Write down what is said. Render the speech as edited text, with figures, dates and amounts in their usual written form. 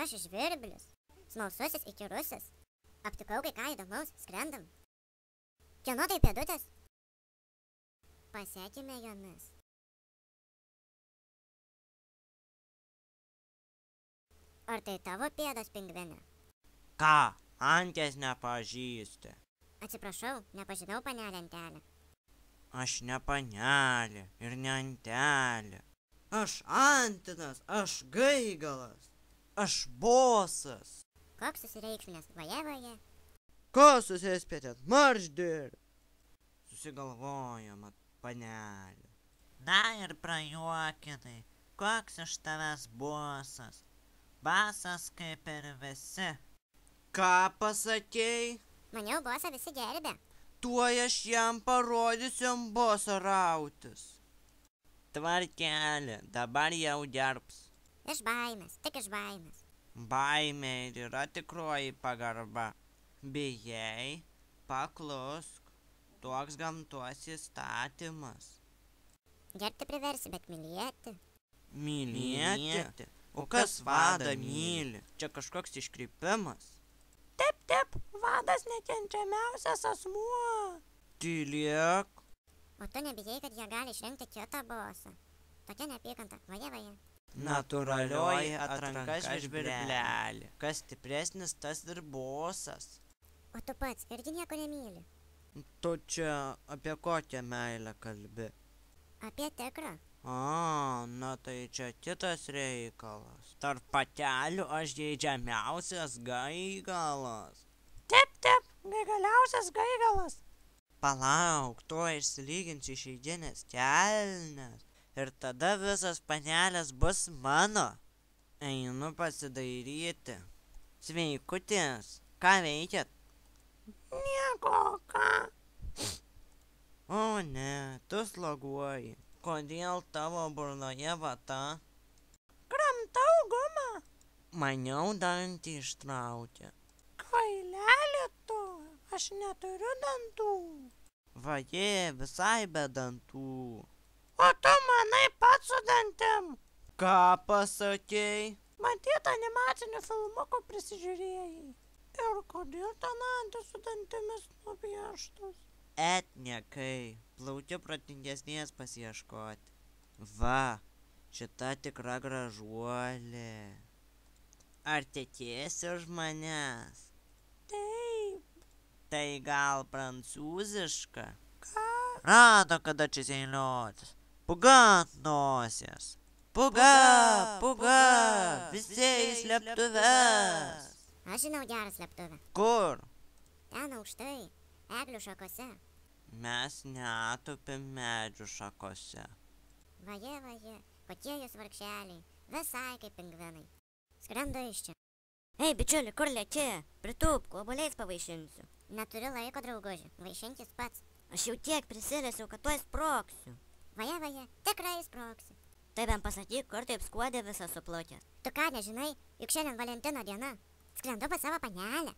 Aš žvirblis, smalsusis įkyrusis. Aptikau kai ką įdomaus, skrendam. Kieno tai pėdutės? Pasekime jomis. Ar tai tavo pėdos, pingvine? Ką, Antės nepažįsti? Atsiprašau, nepažinau panelę Antelę. Aš ne panelė ir ne Antelė. Aš Antinas, aš Gaigalas, aš Bosas. Koks susireikšminės, vaje. Ko susispėtėt, marš dirbt? Susigalvojama, panelė. Na ir prajuokinai, koks iš tavęs Bosas. Basas kaip ir visi. Ką pasakei? Maniau, bosą visi gerbė. Tuoj aš jam parodysiu ant boso rautis. Tvarkelė, dabar jau gerbs. Iš baimės, tik iš baimės. Baimė ir yra tikroji pagarba. Bijai, paklusk, toks gamtos įstatymas. Gerbti priversi, bet mylėti. Mylėti? O kas vadą myli? Čia kažkoks iškrypimas. Taip, vadas nekenčiamiausias asmuo. Tylėk. O tu nebijai, kad jie gali išrinkti kitą bosą. Tokia neapykanta, vaje. Natūralioji atranka žvirblelė. Kas stipresnis, tas ir bosas. O tu pats irgi nieko nemyli. Tu čia apie kokią meilę kalbi? Apie tikrą. Na tai čia kitas reikalas. Tarp patelių aš geidžiamiausias Gaigalas. Taip, gaigaliausias Gaigalas. Palauk, tuoj išsilyginsiu išeiginės kelnes. Ir tada visas panelės bus mano. Einu pasidairyti. Sveikutis, ką veikiat? Nieko, ką? O ne, tu sloguoji. Kodėl tavo burnoje vata? Kramtau gumą. Maniau dantį ištraukė. Kvailelė tu, aš neturiu dantų. Vaje, visai be dantų. O tu manai pats su dantim. Ką pasakei? Matyt, animacinių filmukų prisižiūrėjai. Ir kodėl ten Antys su dantimis nupieštos? Etnikai, plaukiu protingesnės pasiieškoti. Va, šita tikra gražuolė. Ar tekėsi už manęs? Taip. Tai gal prancūziška? Ką? Rado, kada čia seiliotis. Puga ant nosies. Puga, visi į slėptuves. Aš žinau gerą slėptuvę. Kur? Ten aukštai, eglių šakose. Mes netupim medžių šakose. Vaje, kokie jūs vargšeliai, visai kaip pingvinai. Skrendu iš čia. Ei, bičiuli, kur lėki? Pritūpk, obuoliais pavaišinsiu. Neturiu laiko, drauguži, vaišinkis pats. Aš jau tiek prisilėsiu, kad tuoj sproksiu. Vaje, tikrai sproksiu. Tai bent pasakyk, kur taip skuodė visą suplotė. Tu ką, nežinai, juk šiandien Valentino diena. Skrendu pas savo panelę.